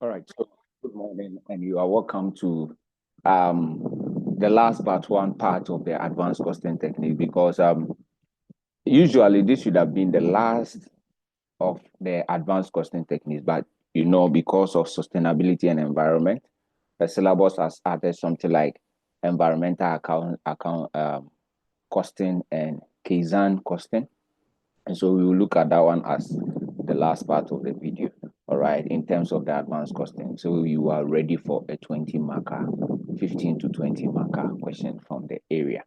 All right, so good morning, and you are welcome to the last part of the advanced costing technique because usually this should have been the last of the advanced costing techniques, but because of sustainability and environment, the syllabus has added something like environmental account costing and Kaizen costing. And so we will look at that one as the last part of the video, all right, in terms of the advanced costing. So you are ready for a 20 marker, 15 to 20 marker question from the area.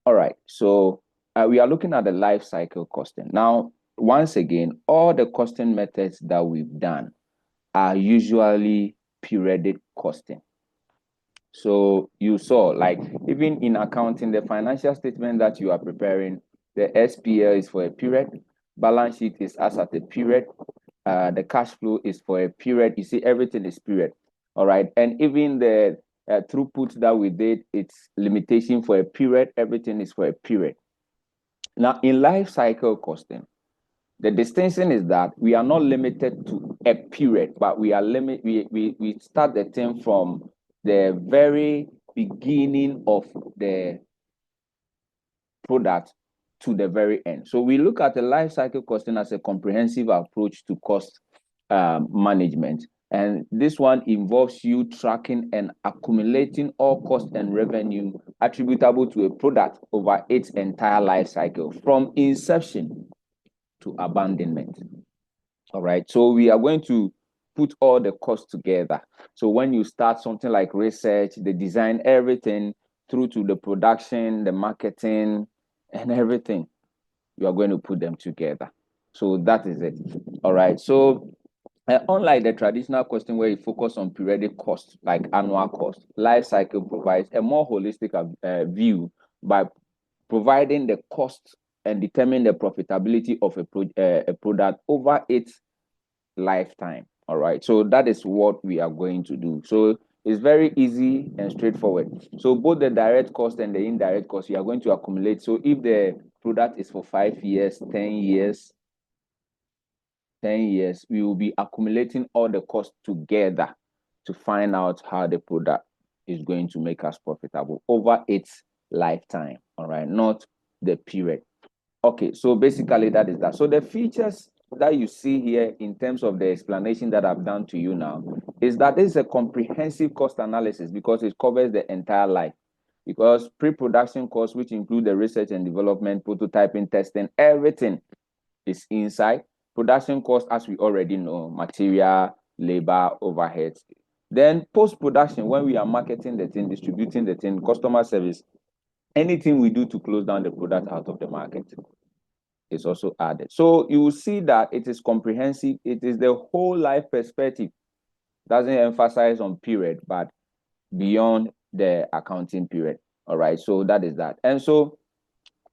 All right, so we are looking at the life cycle costing. Now, once again, all the costing methods that we've done are usually periodic costing. So you saw, like, even in accounting, the financial statement that you are preparing, the SPL is for a period, balance sheet is as at a period, the cash flow is for a period. You see, everything is period. All right. And even the throughput that we did, it's limitation for a period. Everything is for a period. Now, in life cycle costing, the distinction is that we are not limited to a period, but we start the thing from the very beginning of the product to the very end. So we look at the life cycle costing as a comprehensive approach to cost management. And this one involves you tracking and accumulating all cost and revenue attributable to a product over its entire life cycle from inception to abandonment. All right. So we are going to put all the costs together. So when you start something like research, the design, everything through to the production, the marketing, and everything, you are going to put them together. So that is it. All right. So unlike the traditional costing where you focus on periodic costs like annual cost, life cycle provides a more holistic view by providing the cost and determine the profitability of a product over its lifetime. All right. So that is what we are going to do. So it's very easy and straightforward. So both the direct cost and the indirect cost, you are going to accumulate. So if the product is for 5 years, 10 years, 10 years, we will be accumulating all the costs together to find out how the product is going to make us profitable over its lifetime. All right. Not the period. Okay, so basically that is that. So the features that you see here in terms of the explanation that I've done to you now is that this is a comprehensive cost analysis because it covers the entire life. Because pre-production costs, which include the research and development, prototyping, testing, everything is inside. Production costs, as we already know, material, labor, overheads. Then post-production, when we are marketing the thing, distributing the thing, customer service, anything we do to close down the product out of the market is also added. So you will see that it is comprehensive. It is the whole life perspective. Doesn't emphasize on period, but beyond the accounting period. All right. So that is that. And so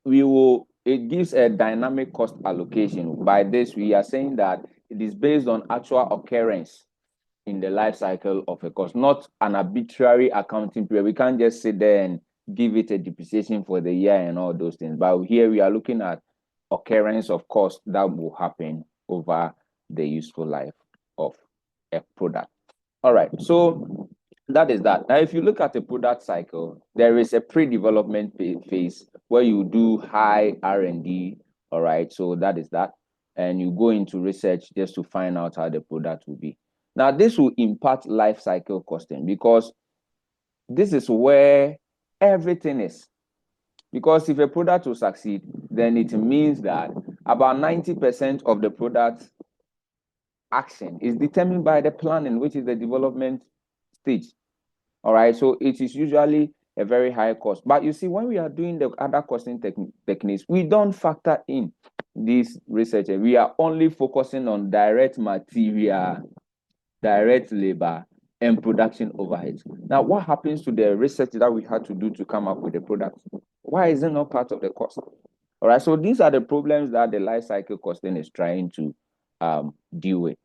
it gives a dynamic cost allocation. By this, we are saying that it is based on actual occurrence in the life cycle of a cost, not an arbitrary accounting period. We can't just sit there and give it a depreciation for the year and all those things. But here we are looking at occurrence of cost that will happen over the useful life of a product. All right, so that is that. Now, if you look at the product cycle, there is a pre-development phase where you do high R&D. All right, so that is that. And you go into research just to find out how the product will be. Now, this will impact life cycle costing because this is where everything is. Because if a product will succeed, then it means that about 90% of the product action is determined by the planning, which is the development stage. All right, so it is usually a very high cost. But you see, when we are doing the other costing techniques, we don't factor in this research. We are only focusing on direct material, direct labor, and production overheads. Now, what happens to the research that we had to do to come up with the product? Why is it not part of the cost? All right, so these are the problems that the life cycle costing is trying to deal with.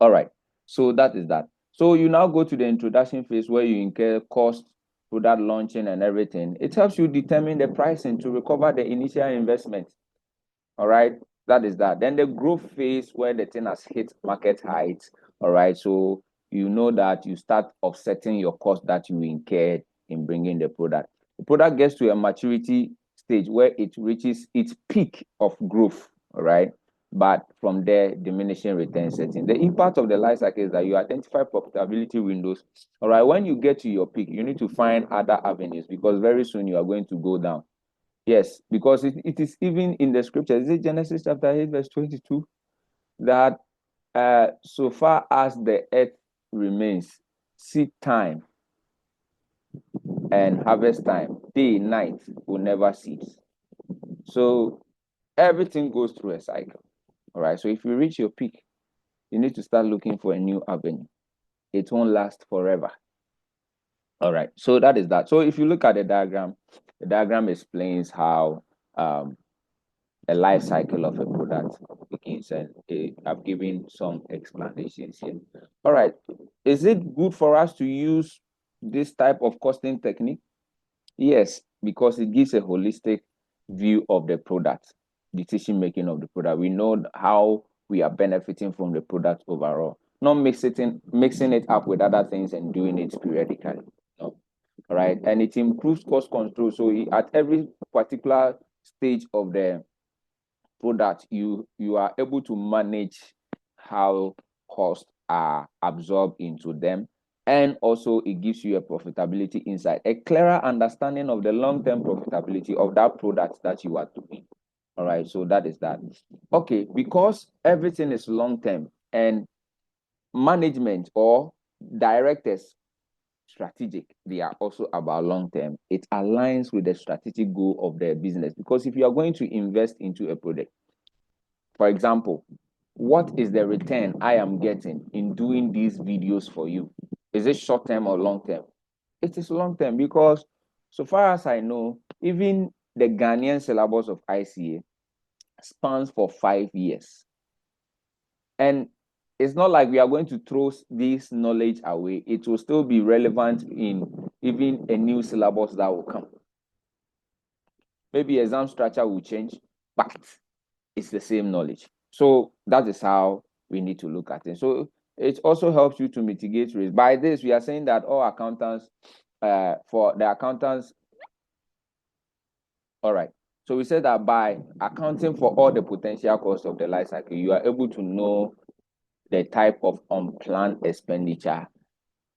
All right, so that is that. So you now go to the introduction phase where you incur cost, product launching and everything. It helps you determine the pricing to recover the initial investment. All right, that is that. Then the growth phase where the thing has hit market heights. All right, so you know that you start offsetting your cost that you incurred in bringing the product. The product gets to a maturity stage where it reaches its peak of growth, all right? But from there, diminishing return setting. The impact of the life cycle is that you identify profitability windows. All right, when you get to your peak, you need to find other avenues because very soon you are going to go down. Yes, because it is even in the scripture. Is it Genesis chapter 8, verse 22? That so far as the earth remains, seed time and harvest time, day, night will never cease. So everything goes through a cycle. All right. So if you reach your peak, you need to start looking for a new avenue. It won't last forever. All right. So that is that. So if you look at the diagram explains how a life cycle of a product begins, and I've given some explanations here. All right. Is it good for us to use this type of costing technique? Yes, because it gives a holistic view of the product, decision making of the product. We know how we are benefiting from the product overall, not mixing it up with other things and doing it periodically. No. All right. And it improves cost control. So at every particular stage of the product, you are able to manage how costs are absorbed into them, and also it gives you a profitability insight, a clearer understanding of the long-term profitability of that product that you are doing. All right, so that is that. Okay, because everything is long-term and management or directors strategic, they are also about long term. It aligns with the strategic goal of the business, because if you are going to invest into a product, for example, what is the return I am getting in doing these videos for you? Is it short term or long term? It is long term, because so far as I know, even the Ghanaian syllabus of ICA spans for 5 years. And it's not like we are going to throw this knowledge away. It will still be relevant in even a new syllabus that will come. Maybe exam structure will change, but it's the same knowledge. So that is how we need to look at it. So it also helps you to mitigate risk. By this, we are saying that all accountants, for the accountants, all right. So we said that by accounting for all the potential costs of the life cycle, you are able to know the type of unplanned expenditure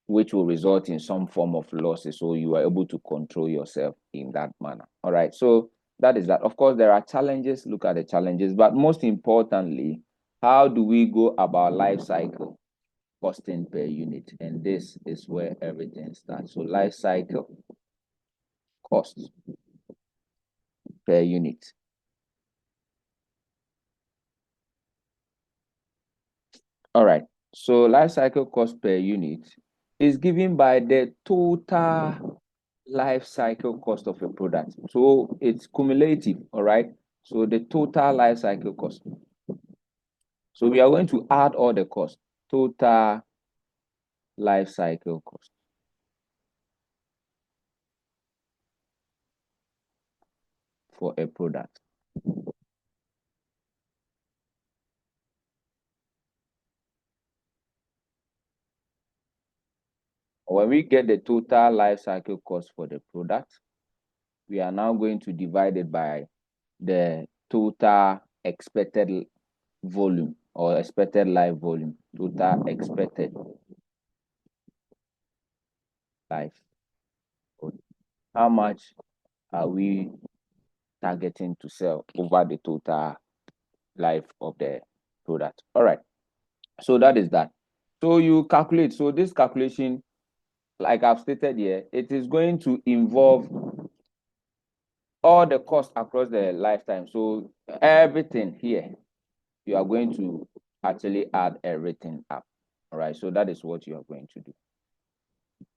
which will result in some form of losses. So you are able to control yourself in that manner. All right. So that is that. Of course, there are challenges. Look at the challenges. But most importantly, how do we go about life cycle costing per unit? And this is where everything starts. So life cycle costs per unit. All right. So life cycle cost per unit is given by the total life cycle cost of a product. So it's cumulative, all right? So the total life cycle cost. So we are going to add all the costs, total life cycle cost for a product. When we get the total life cycle cost for the product, we are now going to divide it by the total expected volume or expected life volume, total expected life volume. How much are we targeting to sell over the total life of the product? All right. So that is that. So you calculate. So this calculation, like I've stated here, it is going to involve all the costs across the lifetime. So everything here, you are going to actually add everything up. All right. So that is what you are going to do.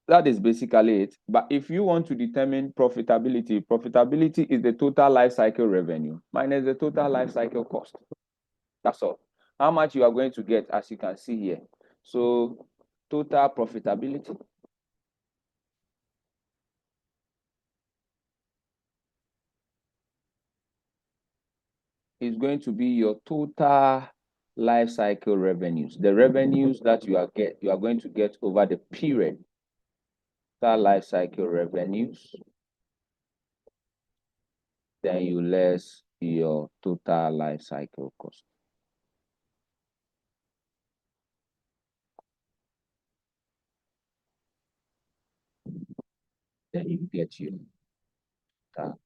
That is basically it. But if you want to determine profitability, profitability is the total life cycle revenue minus the total life cycle cost. That's all. How much you are going to get, as you can see here. So total profitability is going to be your total life cycle revenues, the revenues that you are going to get over the period. That life cycle revenues, then you less your total life cycle cost. Then you get your total.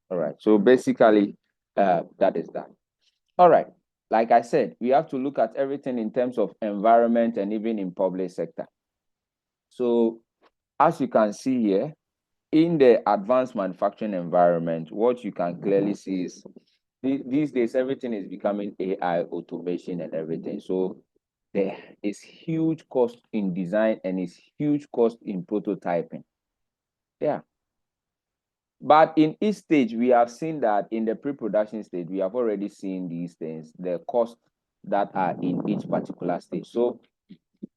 All right. So basically, that is that. All right. Like I said, we have to look at everything in terms of environment and even in public sector. So as you can see here, in the advanced manufacturing environment, what you can clearly see is these days, everything is becoming AI, automation, and everything. So there is huge cost in design and is huge cost in prototyping. Yeah. But in each stage, we have seen that in the pre-production stage, we have already seen these things, the costs that are in each particular stage. So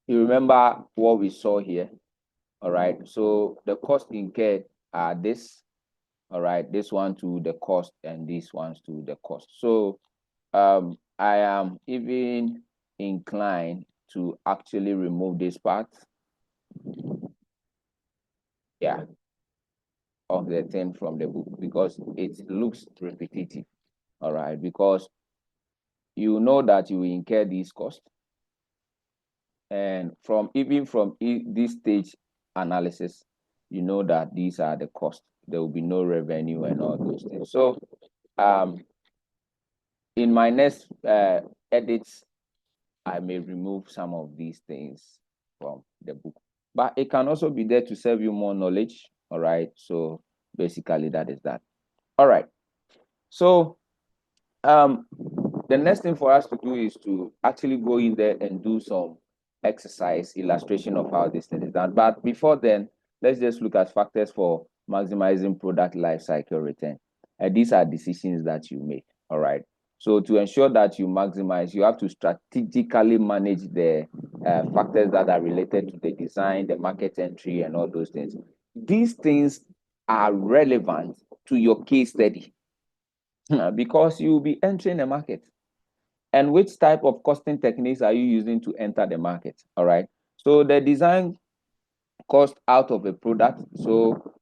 you remember what we saw here, all right? So the cost incurred are this, all right? This one to the cost and these ones to the cost. So I am even inclined to actually remove this part, yeah, of the thing from the book because it looks repetitive, all right? Because you know that you will incur these costs. And from this stage analysis, you know that these are the costs. There will be no revenue and all those things. So in my next edits, I may remove some of these things from the book. But it can also be there to serve you more knowledge. All right. So basically that is that. All right. So the next thing for us to do is to actually go in there and do some exercise illustration of how this thing is done. But before then, let's just look at factors for maximizing product life cycle return. And these are decisions that you make. All right. So to ensure that you maximize, you have to strategically manage the factors that are related to the design, the market entry, and all those things. These things are relevant to your case study because you will be entering the market. And which type of costing techniques are you using to enter the market? All right. So the design cost out of a product. So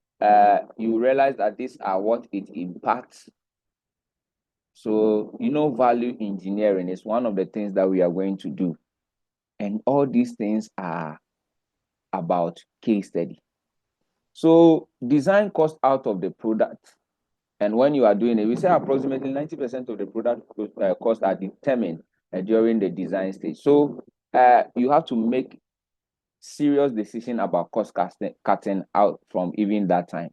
you realize that these are what it impacts. So, value engineering is one of the things that we are going to do. And all these things are about case study. So design cost out of the product. And when you are doing it, we say approximately 90% of the product costs are determined during the design stage. So you have to make serious decision about cost cutting out from even that time.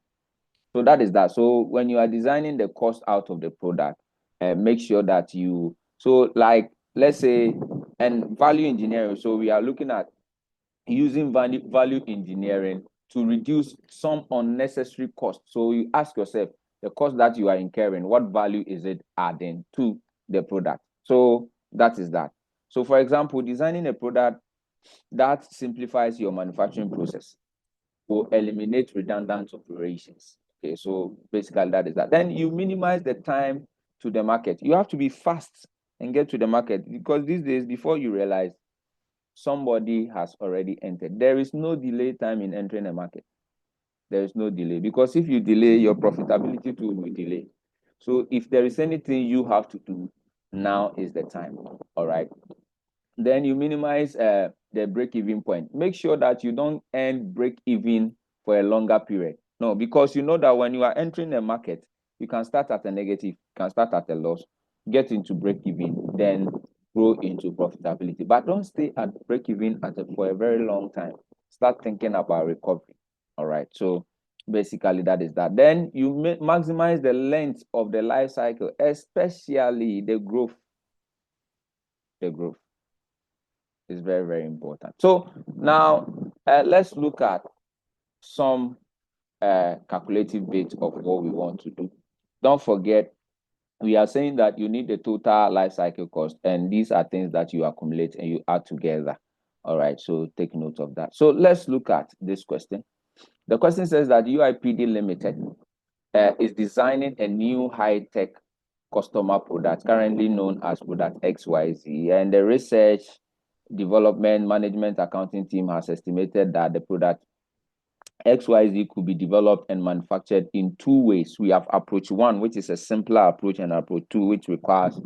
So that is that. So when you are designing the cost out of the product, make sure that like let's say, and value engineering. So we are looking at using value engineering to reduce some unnecessary cost. So you ask yourself, the cost that you are incurring, what value is it adding to the product? So that is that. So for example, designing a product that simplifies your manufacturing process will eliminate redundant operations. Okay, so basically that is that. Then you minimize the time to the market. You have to be fast and get to the market because these days, before you realize, somebody has already entered. There is no delay time in entering a market. There is no delay because if you delay, your profitability too will delay. So if there is anything you have to do, now is the time. All right. Then you minimize the break-even point. Make sure that you don't end break-even for a longer period. No, because you know that when you are entering a market, you can start at a negative, you can start at a loss, get into break-even, then grow into profitability. But don't stay at break-even for a very long time. Start thinking about recovery. All right. So basically that is that. Then you maximize the length of the life cycle, especially the growth. The growth is very, very important. So now let's look at some calculative bit of what we want to do. Don't forget, we are saying that you need the total life cycle cost, and these are things that you accumulate and you add together. All right, so take note of that. So let's look at this question. The question says that UIPD Limited is designing a new high-tech customer product, currently known as product XYZ. And the research, development, management, accounting team has estimated that the product XYZ could be developed and manufactured in two ways. We have approach one, which is a simpler approach, and approach two, which requires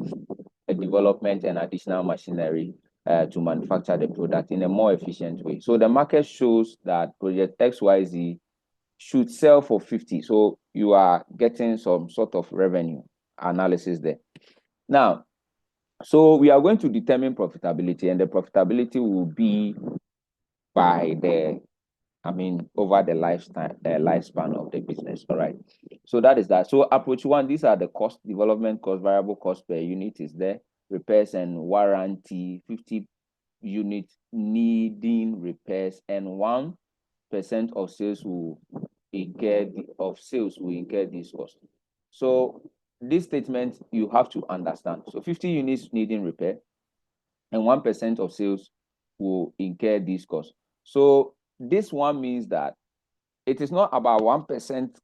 a development and additional machinery to manufacture the product in a more efficient way. So the market shows that project XYZ should sell for 50. So you are getting some sort of revenue analysis there. Now, so we are going to determine profitability, and the profitability will be by the, over the lifespan of the business. All right. So that is that. So approach one, these are the cost, development cost, variable cost per unit is there, repairs and warranty, 50 units needing repairs, and 1% of sales will incur these costs. So this statement you have to understand. So 50 units needing repair and 1% of sales will incur these costs. So this one means that it is not about 1%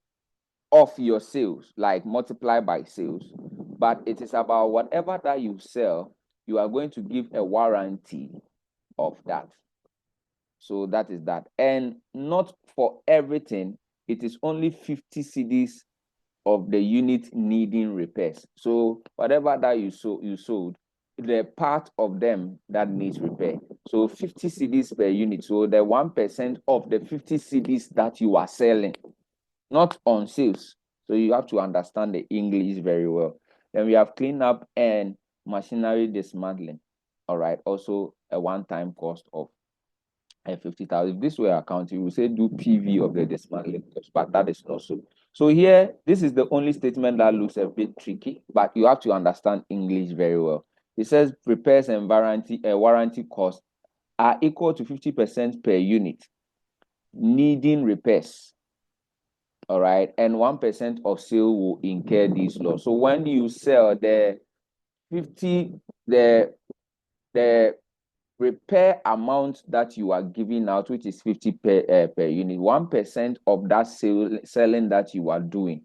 of your sales, like multiply by sales, but it is about whatever that you sell, you are going to give a warranty of that. So that is that. And not for everything, it is only 50 cedis of the unit needing repairs. So whatever that you sold, the part of them that needs repair. So 50 cedis per unit. So the 1% of the 50 cedis that you are selling, not on sales. So you have to understand the English very well. Then we have cleanup and machinery dismantling. All right. Also a one-time cost of 50,000. If this were accounting, we would say do PV of the dismantling cost, but that is not so. So here, this is the only statement that looks a bit tricky, but you have to understand English very well. It says repairs and warranty costs are equal to 50% per unit needing repairs. All right, and 1% of sale will incur these losses. So when you sell the repair amount that you are giving out, which is 50 per unit, 1% of that selling that you are doing.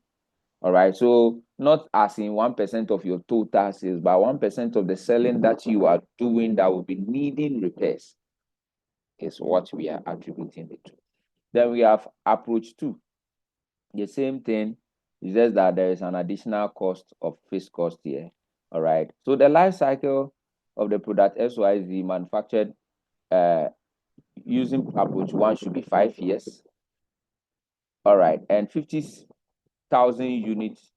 All right, so not as in 1% of your total sales, but 1% of the selling that you are doing that will be needing repairs is what we are attributing it to. Then we have approach two. The same thing is just that there is an additional cost of fixed cost here. All right, so the life cycle of the product XYZ manufactured using approach one should be 5 years. All right, and 50,000 units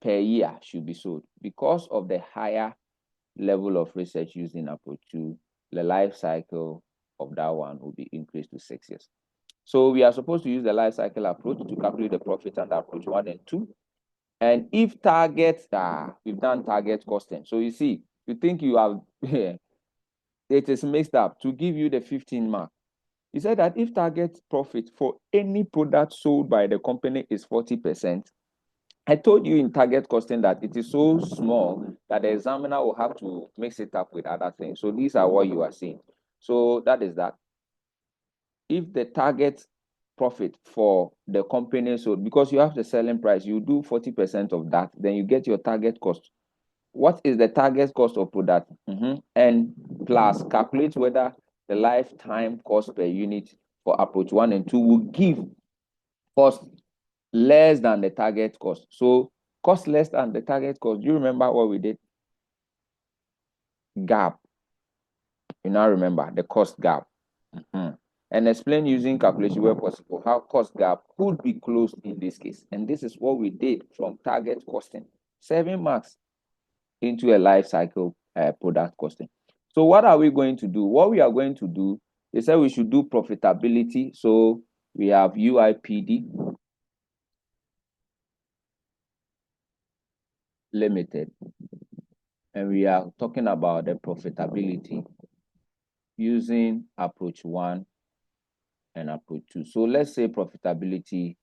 per year should be sold. Because of the higher level of research using approach two, the life cycle of that one will be increased to 6 years. So we are supposed to use the life cycle approach to calculate the profit under approach 1 and 2. And if targets we've done target costing. So you see, you think you have it is mixed up to give you the 15 mark. He said that if target profit for any product sold by the company is 40%, I told you in target costing that it is so small that the examiner will have to mix it up with other things. So these are what you are seeing. So that is that. If the target profit for the company, so because you have the selling price, you do 40% of that, then you get your target cost. What is the target cost of product? And plus calculate whether the lifetime cost per unit for approach 1 and 2 will give cost less than the target cost. So cost less than the target cost. Do you remember what we did? Gap. You now remember the cost gap. And explain using calculation where possible how cost gap could be closed in this case. And this is what we did from target costing. 7 marks into a life cycle product costing. So what are we going to do? What we are going to do, they said we should do profitability. So we have UIPD limited, and we are talking about the profitability using approach 1 and approach 2. So let's say profitability,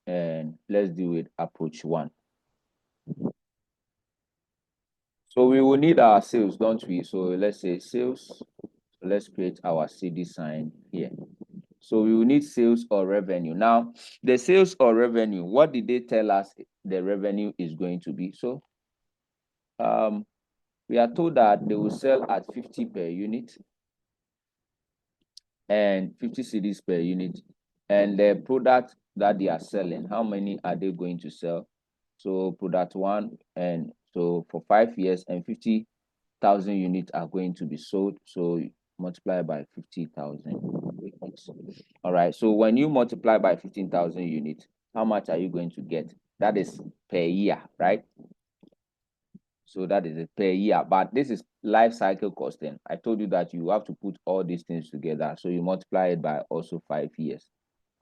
and let's do it approach 1. So we will need our sales, don't we? So let's say sales. So let's create our CD sign here. So we will need sales or revenue. Now, the sales or revenue, what did they tell us the revenue is going to be. So we are told that they will sell at 50 per unit and 50 cedis per unit. And the product that they are selling, how many are they going to sell? So product one, and so for 5 years, and 50,000 units are going to be sold. So multiply by 50,000. All right. So when you multiply by 15,000 units, how much are you going to get? That is per year, right? So that is it per year. But this is life cycle costing. I told you that you have to put all these things together. So you multiply it by also 5 years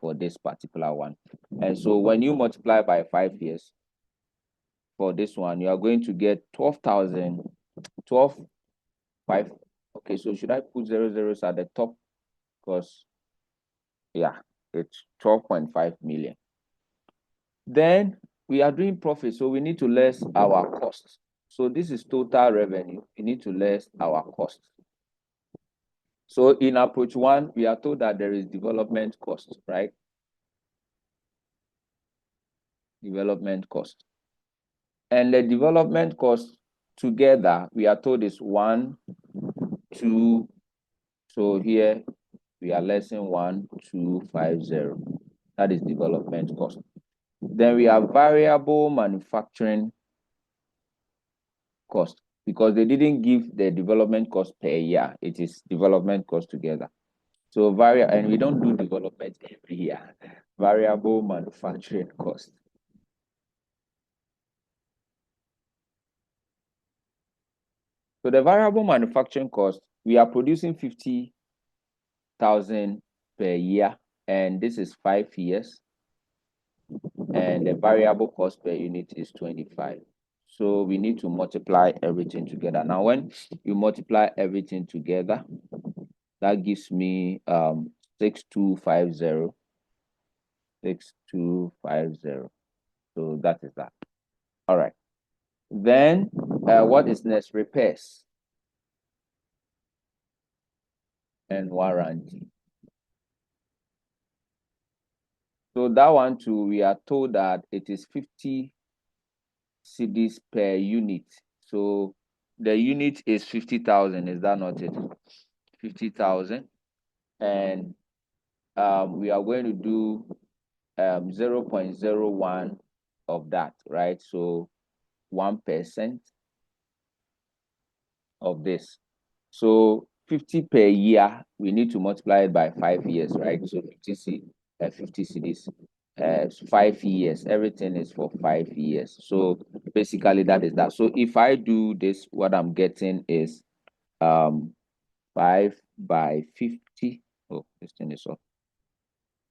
for this particular one. And so when you multiply by 5 years for this one, you are going to get 12,000, 5. Okay, so should I put 0 at the top? Because, yeah, it's 12.5 million. Then we are doing profit, so we need to less our costs. So this is total revenue. We need to less our costs. So in approach one, we are told that there is development cost, right? Development cost. And the development cost together, we are told is 1, 2. So here we are lessing 1,250. That is development cost. Then we have variable manufacturing cost, because they didn't give the development cost per year. It is development cost together. So and we don't do development every year. Variable manufacturing cost. So the variable manufacturing cost, we are producing 50,000 per year, and this is 5 years. And the variable cost per unit is 25. So we need to multiply everything together. Now, when you multiply everything together, that gives me 6250. 6250. So that is that. All right. Then what is next? Repairs and warranty. So that one too, we are told that it is 50 cedis per unit. So the unit is 50,000. Is that not it? 50,000. And we are going to do 0.01 of that, right? So 1% of this. So 50 per year, we need to multiply it by 5 years, right? So 50 cedis, 5 years. Everything is for 5 years. So basically that is that. So if I do this, what I'm getting is 5 by 50. Oh, this thing is off.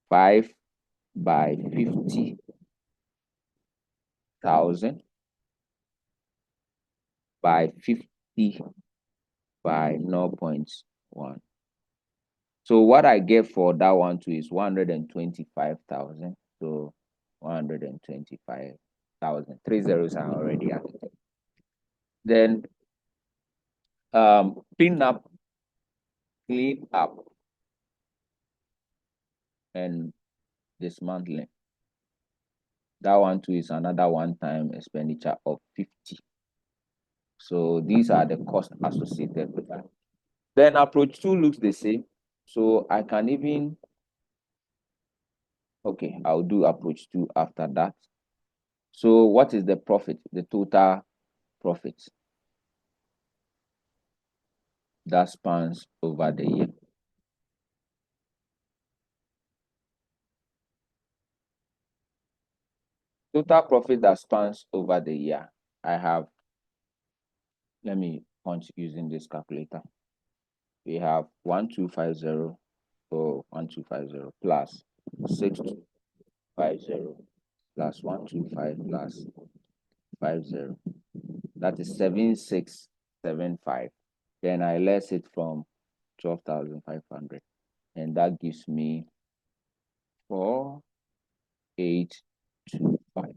5 by 50,000 by 50 by 0.1. So what I get for that one too is 125,000. So 125,000. 3 zeros are already added. Then clean up, and dismantling. That one too is another one-time expenditure of 50. So these are the costs associated with that. Then approach 2 looks the same. So I can even, okay, I'll do approach 2 after that. So what is the profit, the total profit that spans over the year? Total profit that spans over the year. I have, let me punch using this calculator. We have 1,250, or 1,250 plus 6,250 plus 125 plus 50. That is 7,675. Then I less it from 12,500, and that gives me 4,825.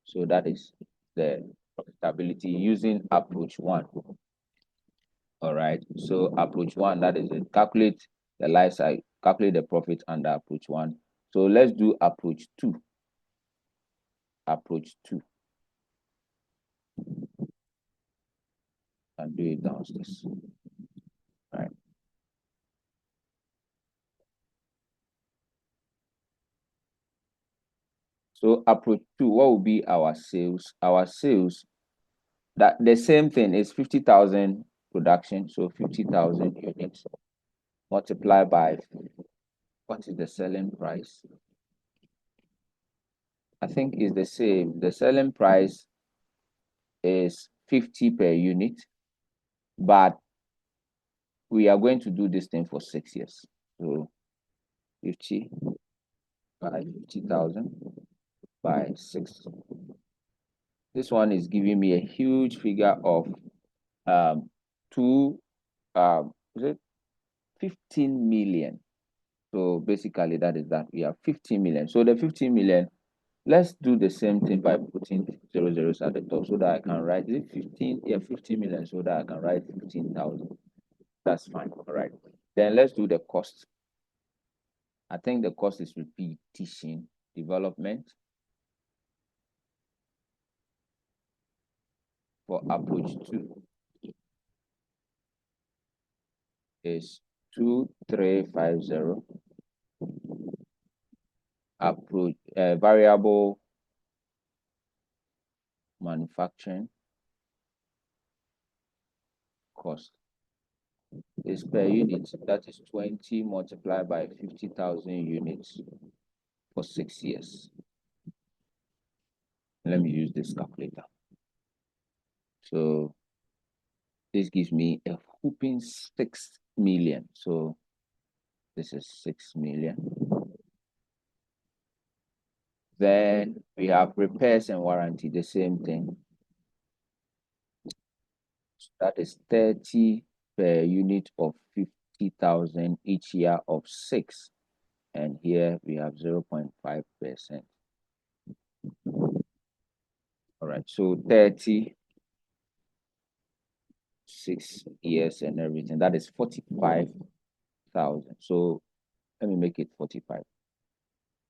So that is the profitability using approach 1. All right. So approach 1, that is it. Calculate the life cycle, calculate the profit under approach 1. So let's do approach 2. approach 2. And do it downstairs. Right. So approach 2, what will be our sales? Our sales, that the same thing is 50,000 production. So 50,000 units multiplied by what is the selling price? I think is the same. The selling price is 50 per unit, but we are going to do this thing for 6 years. So 50 by 50,000 by 6. This one is giving me a huge figure of two is it 15 million. So basically that is that we have 15 million. So the 15 million, let's do the same thing by putting 0 zeros at the top so that I can write, is it 15? Yeah, 15 million, so that I can write 15,000. That's fine. All right. Then let's do the cost. I think the cost is repetition development for approach 2 is 2350. Approach variable manufacturing cost is per unit. That is 20 multiplied by 50,000 units for 6 years. Let me use this calculator. So this gives me a whooping 6 million. So this is 6 million. Then we have repairs and warranty, the same thing. That is 30 per unit of 50,000 each year of 6. And here we have 0.5%. All right, so 30, 6 years and everything. That is 45,000. So let me make it 45.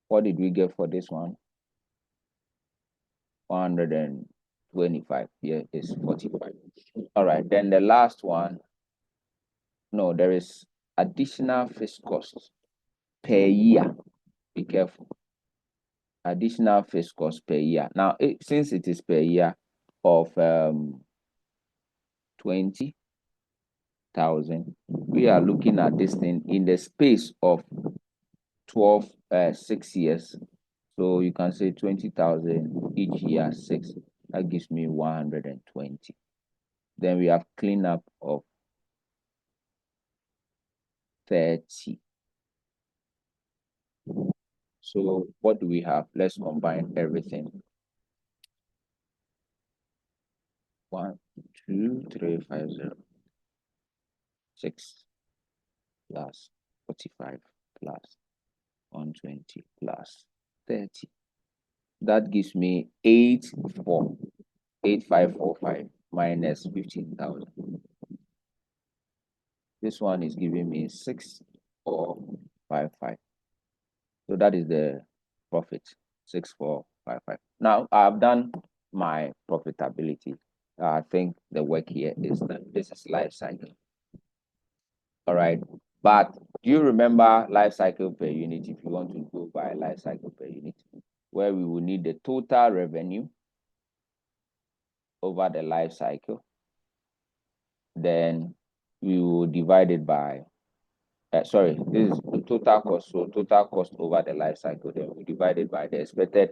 What did we get for this one? 125. Here is 45. All right, then the last one. No, there is additional fixed costs per year. Be careful. Additional fixed costs per year. Now, since it is per year of 20,000, we are looking at this thing in the space of 6 years. So you can say 20,000 each year, 6. That gives me 120. Then we have cleanup of 30. So what do we have? Let's combine everything. 1, 2, 3, 5, 0. 6 plus 45 plus 120 plus 30. That gives me 8545 minus 15,000. This one is giving me 6455. So that is the profit, 6455. Now I've done my profitability. I think the work here is that this is life cycle. All right. But do you remember life cycle per unit? If you want to go by life cycle per unit, where we will need the total revenue over the life cycle, then we will divide it by sorry, this is the total cost. So total cost over the life cycle, then we divide it by the expected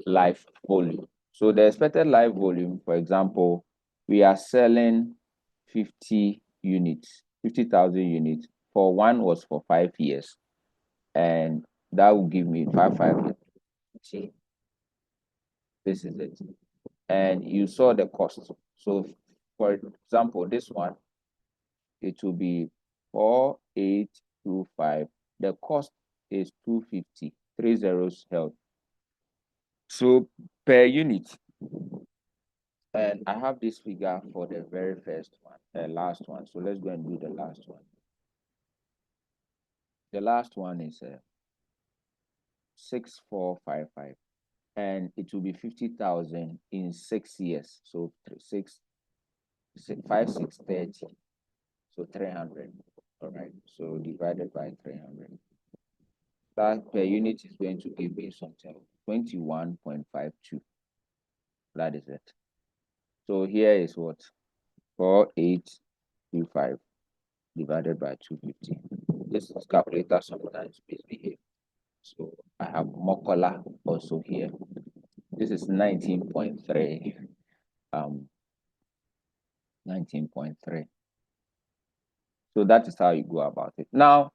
life volume. So the expected life volume, for example, we are selling 50 units, 50,000 units. For one was for 5 years, and that will give me 5. This is it. And you saw the cost. So for example, this one, it will be 4825. The cost is 250. 3 zeros held. So per unit, and I have this figure for the very first one, the last one. So let's go and do the last one. The last one is 6455, and it will be 50,000 in 6 years. So 5, 6, 30. So 300. All right. So divided by 300. That per unit is going to give me something 21.52. That is it. So here is what? 4825 divided by 250. This is calculator sometimes misbehave. So I have Mokola also here. This is 19.3. 19.3. So that is how you go about it. Now,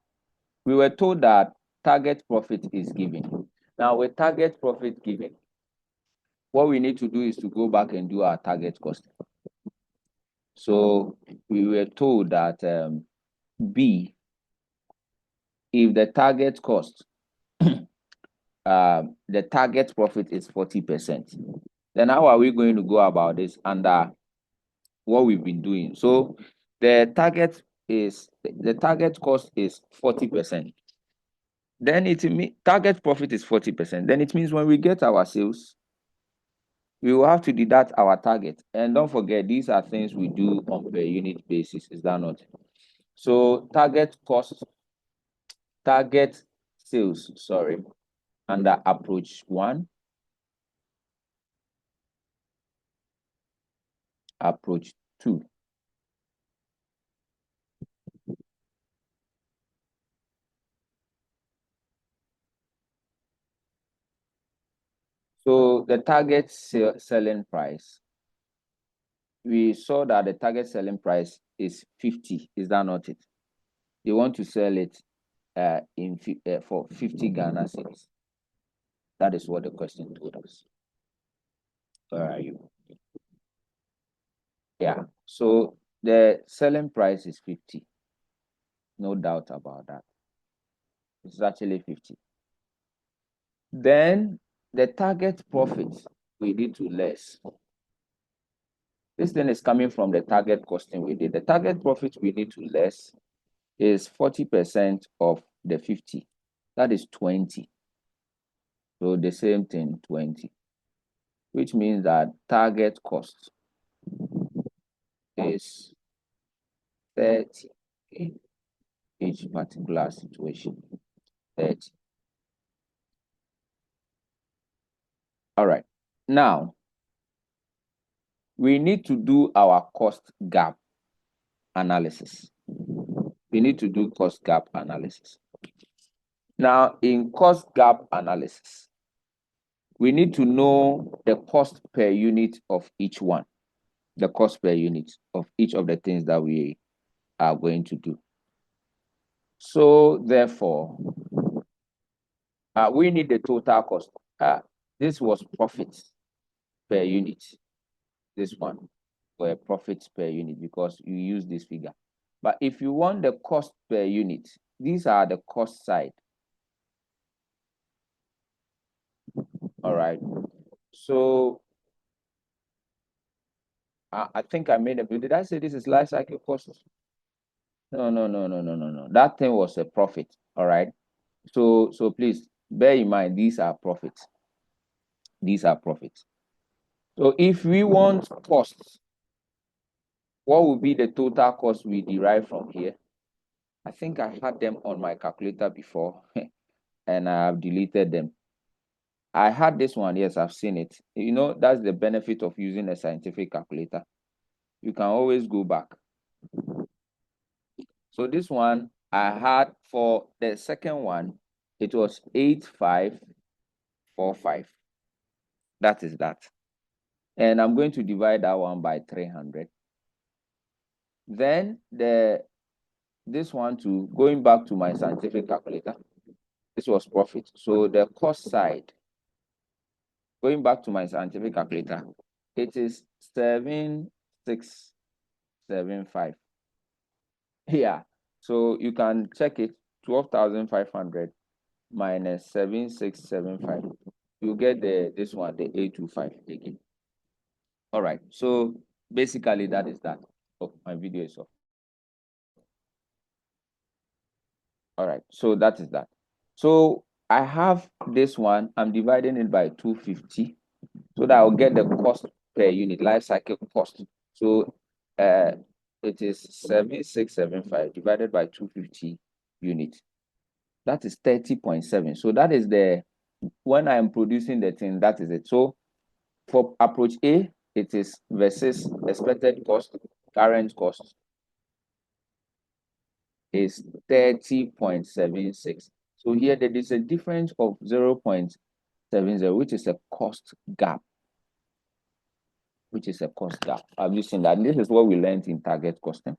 we were told that target profit is given. Now, with target profit given, what we need to do is to go back and do our target cost. So we were told that B, if the target cost, the target profit is 40%, then how are we going to go about this under what we've been doing? So the target cost is 40%. Then target profit is 40%. Then it means when we get our sales, we will have to deduct our target. And don't forget, these are things we do on per unit basis. Is that not? So target sales, sorry, under approach 1, approach 2. So the target selling price, we saw that the target selling price is 50. Is that not it? They want to sell it for 50 Ghana cedis. That is what the question told us. Where are you? Yeah. So the selling price is 50. No doubt about that. It's actually 50. Then the target profit we need to less. This thing is coming from the target costing we did. The target profit we need to less is 40% of the 50. That is 20. So the same thing, 20. Which means that target cost is 30 in each particular situation. 30. All right. Now, we need to do our cost gap analysis. We need to do cost gap analysis. Now, in cost gap analysis, we need to know the cost per unit of each one, the cost per unit of each of the things that we are going to do. So, therefore, we need the total cost. This was profits per unit. This one were profits per unit because you use this figure. But if you want the cost per unit, these are the cost side. All right. So I think I made a bit. Did I say this is life cycle cost? No. That thing was a profit. All right. So please bear in mind these are profits. These are profits. So if we want costs, what would be the total cost we derive from here? I think I had them on my calculator before and I have deleted them. I had this one. Yes, I've seen it. You know, that's the benefit of using a scientific calculator. You can always go back. So this one I had for the second one, it was 8545. That is that. And I'm going to divide that one by 300. Then this one too, going back to my scientific calculator, this was profit. So the cost side, going back to my scientific calculator, it is 7675. Yeah. So you can check it, 12,500 minus 7675. You get this one, the 825 again. All right. So basically that is that. Oh, my video is off. All right. So that is that. So I have this one, I'm dividing it by 250 so that I'll get the cost per unit, life cycle cost. So it is 7675 divided by 250 units. That is 30.7. So that is when I am producing the thing, that is it. So for approach A, it is versus expected cost, current cost is 30.76. So here there is a difference of 0.70, which is a cost gap. I'm using that. This is what we learned in target costing.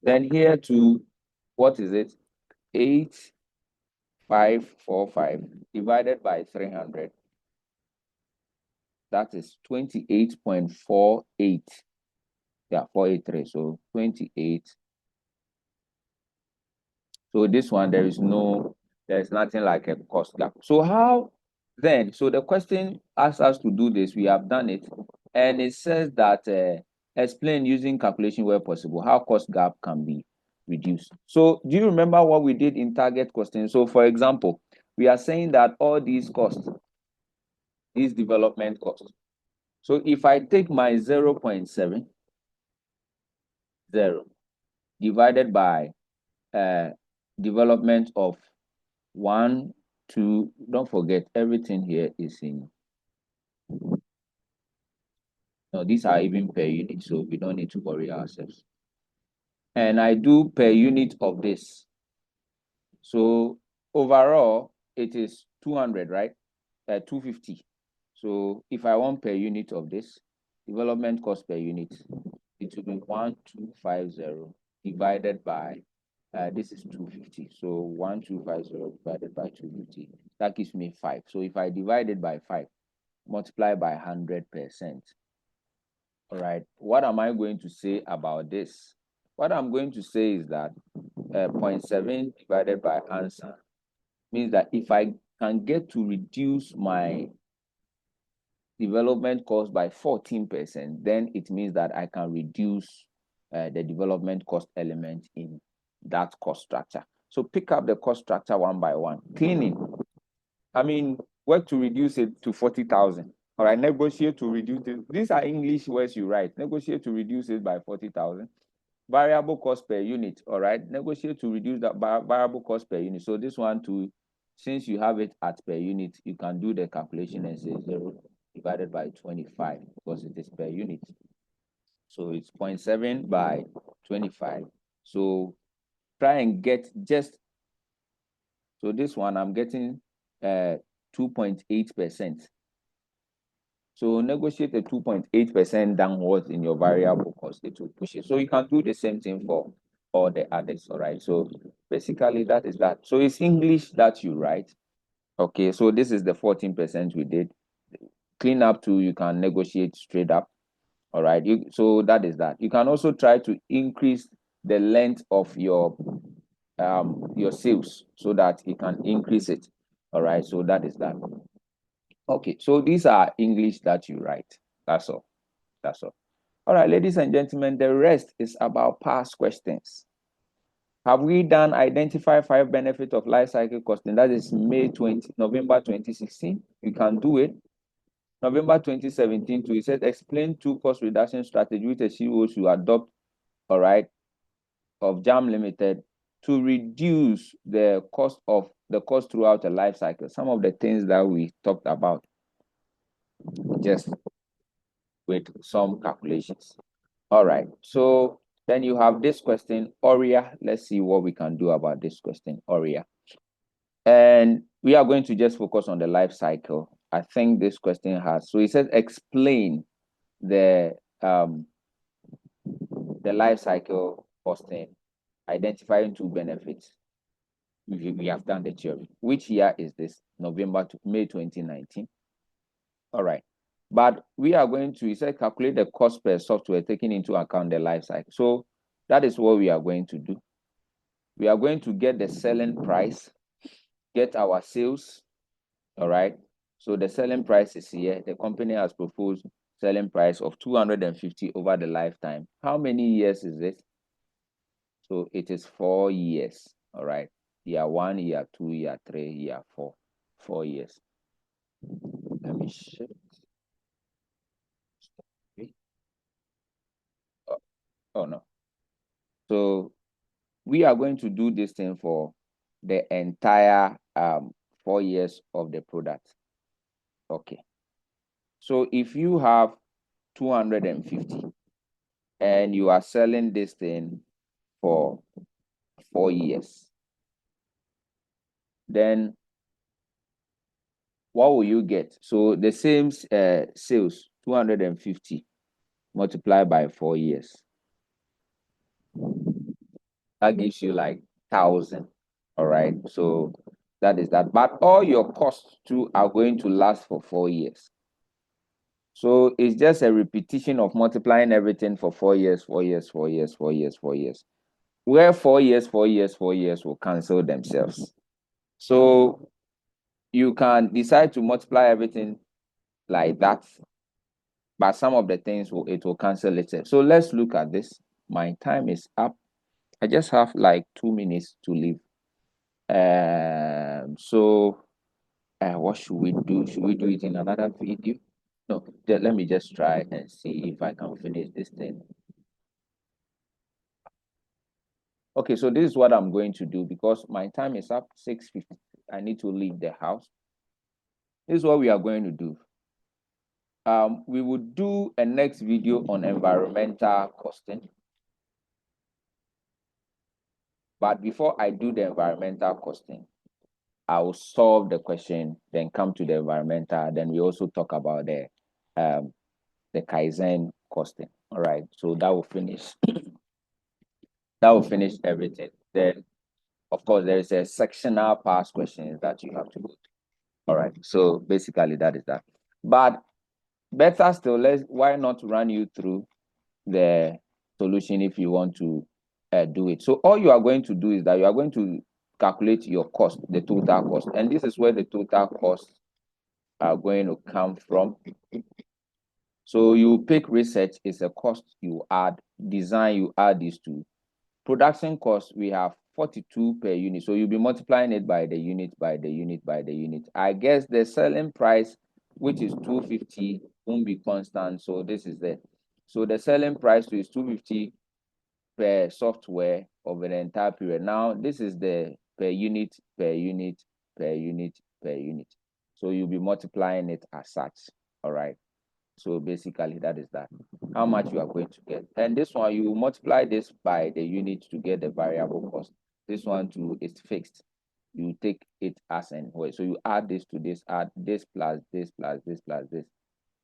Then here to, what is it? 8545 divided by 300. That is 28.48. Yeah, 483. So 28. So this one, there's nothing like a cost gap. So how then? So the question asks us to do this. We have done it. And it says that explain using calculation where possible how cost gap can be reduced. So do you remember what we did in target costing? So for example, we are saying that all these costs, these development costs. So if I take my 0.70 divided by development of 1, 2, don't forget everything here is in, no, these are even per unit, so we don't need to worry ourselves. And I do per unit of this. So overall, it is 200, right? 250. So if I want per unit of this, development cost per unit, it will be 1250 divided by, this is 250. So 1250 divided by 250, that gives me 5. So if I divide it by 5, multiply by 100%. All right. What am I going to say about this? What I'm going to say is that 0.7 divided by answer means that if I can get to reduce my development cost by 14%, then it means that I can reduce the development cost element in that cost structure. So pick up the cost structure one by one. Cleaning, I mean, work to reduce it to 40,000. All right, negotiate to reduce it. These are English words you write. Negotiate to reduce it by 40,000. Variable cost per unit. All right, negotiate to reduce that variable cost per unit. So this one too, since you have it at per unit, you can do the calculation and say 0 divided by 25 because it is per unit. So it's 0.7 by 25. So try and get just, so this one I'm getting 2.8%. So negotiate a 2.8% downwards in your variable cost. It will push it. So you can do the same thing for all the others. All right. So basically that is that. So it's English that you write. Okay. So this is the 14% we did. Clean up to, you can negotiate straight up. All right. So that is that. You can also try to increase the length of your sales so that you can increase it. All right. So that is that. Okay, so these are English that you write. That's all. That's all. All right, ladies and gentlemen, the rest is about past questions. Have we done identify 5 benefits of life cycle costing? That is November 2016. You can do it. November 2017 too. It said explain 2 cost reduction strategy which the CEO should adopt, all right, of JAM Limited to reduce the cost throughout the life cycle. Some of the things that we talked about, just with some calculations. All right. So then you have this question, Oria. Let's see what we can do about this question, Oria. And we are going to just focus on the life cycle. I think this question has, so it says explain the life cycle costing, identifying 2 benefits. We have done the theory. Which year is this? November to May 2019. All right. But we are going to, it said calculate the cost per software taking into account the life cycle. So that is what we are going to do. We are going to get the selling price, get our sales. All right. So the selling price is here. The company has proposed selling price of 250 over the lifetime. How many years is it? So it is 4 years. All right. year 1, year 2, year 3, year 4, 4 years. Let me shift. Oh no. So we are going to do this thing for the entire 4 years of the product. Okay. So if you have 250 and you are selling this thing for 4 years, then what will you get? So the same sales, 250 multiplied by 4 years. That gives you like 1,000. All right. So that is that. But all your costs too are going to last for 4 years. So it's just a repetition of multiplying everything for 4 years, 4 years, 4 years, 4 years, 4 years. Where 4 years, 4 years, 4 years will cancel themselves. So you can decide to multiply everything like that, but some of the things will cancel itself. So let's look at this. My time is up. I just have like 2 minutes to leave. So what should we do? Should we do it in another video? No, let me just try and see if I can finish this thing. Okay, so this is what I'm going to do because my time is up, 6:50. I need to leave the house. This is what we are going to do. We will do a next video on environmental costing. But before I do the environmental costing, I will solve the question, then come to the environmental. Then we also talk about the Kaizen costing. All right, so that will finish. That will finish everything. Then, of course, there is a sectional past questions that you have to go to. All right, so basically that is that. But better still, why not run you through the solution if you want to do it. So all you are going to do is that you are going to calculate your cost, the total cost. And this is where the total costs are going to come from. So you pick research is a cost you add, design you add these two. Production cost, we have 42 per unit. So you'll be multiplying it by the unit, by the unit, by the unit. I guess the selling price, which is 250, won't be constant. So this is the, so the selling price is 250 per software over the entire period. Now, this is the per unit, per unit, per unit, per unit. So you'll be multiplying it as such. All right. So basically, that is that. How much you are going to get. And this one, you multiply this by the unit to get the variable cost. This one too is fixed. You take it as an way. So you add this to this, add this plus this plus this plus this.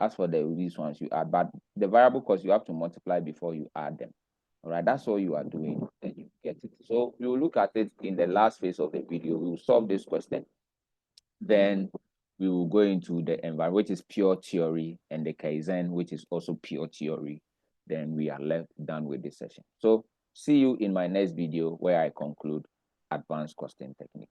As for these ones, you add, but the variable cost you have to multiply before you add them. All right, that's all you are doing, then you get it. So we will look at it in the last phase of the video. We will solve this question. Then we will go into the environment, which is pure theory, and the Kaizen, which is also pure theory. Then we are left done with this session. So see you in my next video where I conclude advanced costing technique.